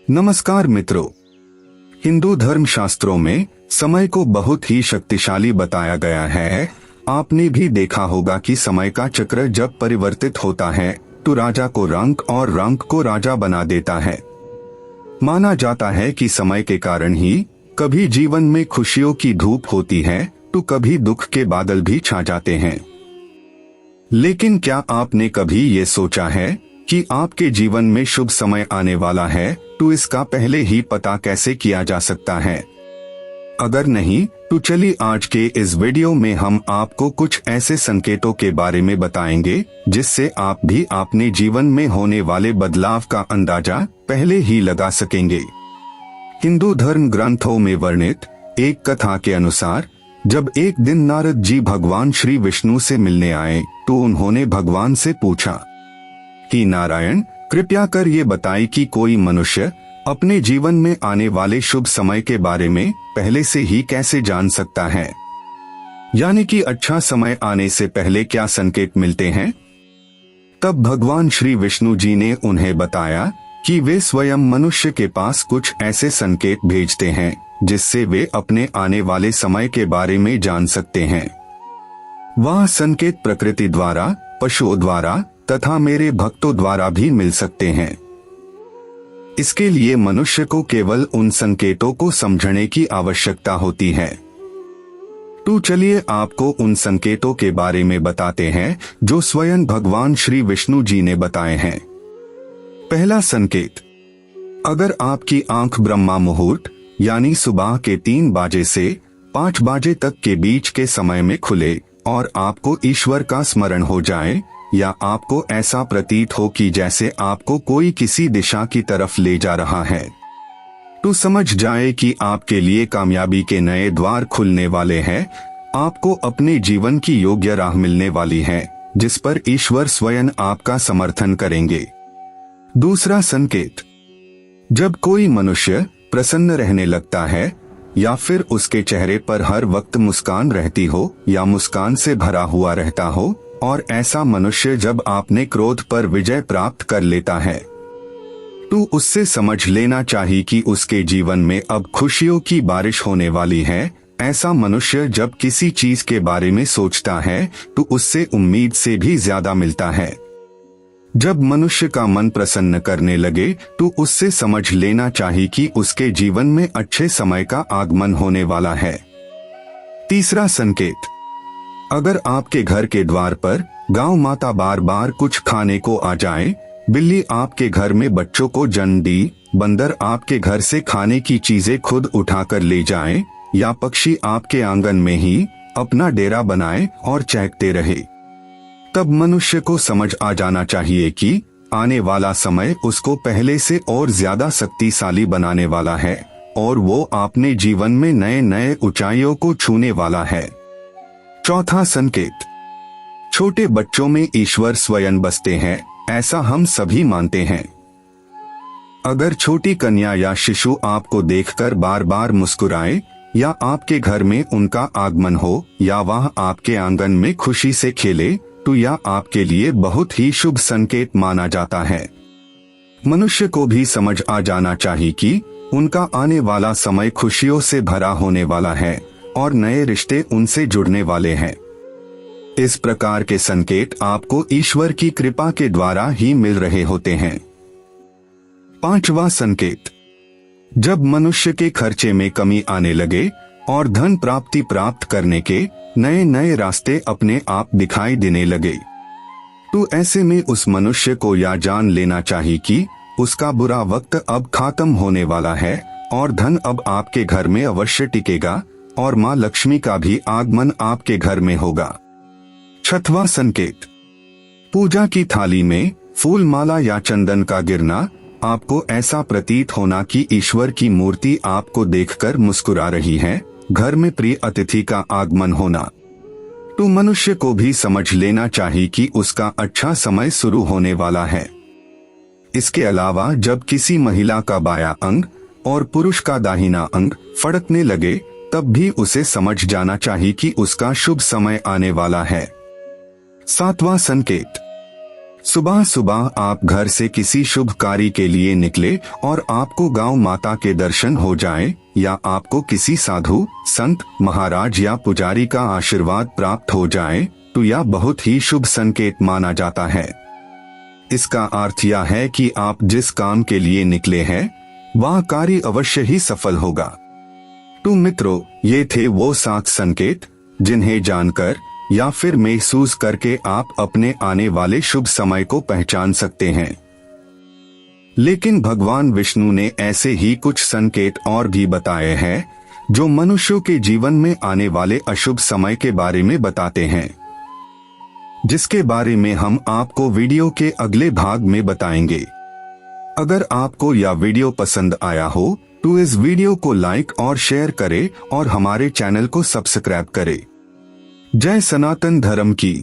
नमस्कार मित्रों, हिंदू धर्म शास्त्रों में समय को बहुत ही शक्तिशाली बताया गया है। आपने भी देखा होगा कि समय का चक्र जब परिवर्तित होता है तो राजा को रंक और रंक को राजा बना देता है। माना जाता है कि समय के कारण ही कभी जीवन में खुशियों की धूप होती है तो कभी दुख के बादल भी छा जाते हैं। लेकिन क्या आपने कभी ये सोचा है कि आपके जीवन में शुभ समय आने वाला है तो इसका पहले ही पता कैसे किया जा सकता है? अगर नहीं तो चलिए आज के इस वीडियो में हम आपको कुछ ऐसे संकेतों के बारे में बताएंगे जिससे आप भी अपने जीवन में होने वाले बदलाव का अंदाजा पहले ही लगा सकेंगे। हिंदू धर्म ग्रंथों में वर्णित एक कथा के अनुसार जब एक दिन नारद जी भगवान श्री विष्णु से मिलने आए तो उन्होंने भगवान से पूछा कि नारायण, कृपया कर ये बताएं कि कोई मनुष्य अपने जीवन में आने वाले शुभ समय के बारे में पहले से ही कैसे जान सकता है? यानी कि अच्छा समय आने से पहले क्या संकेत मिलते हैं? तब भगवान श्री विष्णु जी ने उन्हें बताया कि वे स्वयं मनुष्य के पास कुछ ऐसे संकेत भेजते हैं जिससे वे अपने आने वाले समय के बारे में जान सकते हैं। वह संकेत प्रकृति द्वारा, पशुओं द्वारा तथा मेरे भक्तों द्वारा भी मिल सकते हैं। इसके लिए मनुष्य को केवल उन संकेतों को समझने की आवश्यकता होती है। तो चलिए आपको उन संकेतों के बारे में बताते हैं जो स्वयं भगवान श्री विष्णु जी ने बताए हैं। पहला संकेत, अगर आपकी आंख ब्रह्मा मुहूर्त यानी सुबह के 3 बजे से 5 बजे तक के बीच के समय में खुले और आपको ईश्वर का स्मरण हो जाए या आपको ऐसा प्रतीत हो कि जैसे आपको कोई किसी दिशा की तरफ ले जा रहा है, तो समझ जाए कि आपके लिए कामयाबी के नए द्वार खुलने वाले हैं। आपको अपने जीवन की योग्य राह मिलने वाली है जिस पर ईश्वर स्वयं आपका समर्थन करेंगे। दूसरा संकेत, जब कोई मनुष्य प्रसन्न रहने लगता है या फिर उसके चेहरे पर हर वक्त मुस्कान रहती हो या मुस्कान से भरा हुआ रहता हो, और ऐसा मनुष्य जब आपने क्रोध पर विजय प्राप्त कर लेता है तो उससे समझ लेना चाहिए कि उसके जीवन में अब खुशियों की बारिश होने वाली है। ऐसा मनुष्य जब किसी चीज के बारे में सोचता है तो उससे उम्मीद से भी ज्यादा मिलता है। जब मनुष्य का मन प्रसन्न करने लगे तो उससे समझ लेना चाहिए कि उसके जीवन में अच्छे समय का आगमन होने वाला है। तीसरा संकेत, अगर आपके घर के द्वार पर गांव माता बार बार कुछ खाने को आ जाए, बिल्ली आपके घर में बच्चों को जन्म दी, बंदर आपके घर से खाने की चीजें खुद उठाकर ले जाए या पक्षी आपके आंगन में ही अपना डेरा बनाए और चहकते रहे, तब मनुष्य को समझ आ जाना चाहिए कि आने वाला समय उसको पहले से और ज्यादा शक्तिशाली बनाने वाला है और वो अपने जीवन में नए नए ऊंचाइयों को छूने वाला है। चौथा संकेत, छोटे बच्चों में ईश्वर स्वयं बसते हैं, ऐसा हम सभी मानते हैं। अगर छोटी कन्या या शिशु आपको देखकर बार बार मुस्कुराए या आपके घर में उनका आगमन हो या वह आपके आंगन में खुशी से खेले तो यह आपके लिए बहुत ही शुभ संकेत माना जाता है। मनुष्य को भी समझ आ जाना चाहिए कि उनका आने वाला समय खुशियों से भरा होने वाला है और नए रिश्ते उनसे जुड़ने वाले हैं। इस प्रकार के संकेत आपको ईश्वर की कृपा के द्वारा ही मिल रहे होते हैं। पांचवा संकेत, जब मनुष्य के खर्चे में कमी आने लगे और धन प्राप्ति प्राप्त करने के नए नए रास्ते अपने आप दिखाई देने लगे, तो ऐसे में उस मनुष्य को यह जान लेना चाहिए कि उसका बुरा वक्त अब खत्म होने वाला है और धन अब आपके घर में अवश्य टिकेगा और माँ लक्ष्मी का भी आगमन आपके घर में होगा। छठवां संकेत, पूजा की थाली में फूल माला या चंदन का गिरना, आपको ऐसा प्रतीत होना कि ईश्वर की मूर्ति आपको देखकर मुस्कुरा रही है, घर में प्रिय अतिथि का आगमन होना, तो मनुष्य को भी समझ लेना चाहिए कि उसका अच्छा समय शुरू होने वाला है। इसके अलावा जब किसी महिला का बायां अंग और पुरुष का दाहिना अंग फड़कने लगे तब भी उसे समझ जाना चाहिए कि उसका शुभ समय आने वाला है। सातवां संकेत, सुबह सुबह आप घर से किसी शुभ कार्य के लिए निकले और आपको गांव माता के दर्शन हो जाए या आपको किसी साधु, संत, महाराज या पुजारी का आशीर्वाद प्राप्त हो जाए तो यह बहुत ही शुभ संकेत माना जाता है। इसका अर्थ यह है कि आप जिस काम के लिए निकले हैं वह कार्य अवश्य ही सफल होगा। तो मित्रों, ये थे वो 7 संकेत जिन्हें जानकर या फिर महसूस करके आप अपने आने वाले शुभ समय को पहचान सकते हैं। लेकिन भगवान विष्णु ने ऐसे ही कुछ संकेत और भी बताए हैं जो मनुष्यों के जीवन में आने वाले अशुभ समय के बारे में बताते हैं, जिसके बारे में हम आपको वीडियो के अगले भाग में बताएंगे। अगर आपको यह वीडियो पसंद आया हो तो इस वीडियो को लाइक और शेयर करें और हमारे चैनल को सब्सक्राइब करें। जय सनातन धर्म की।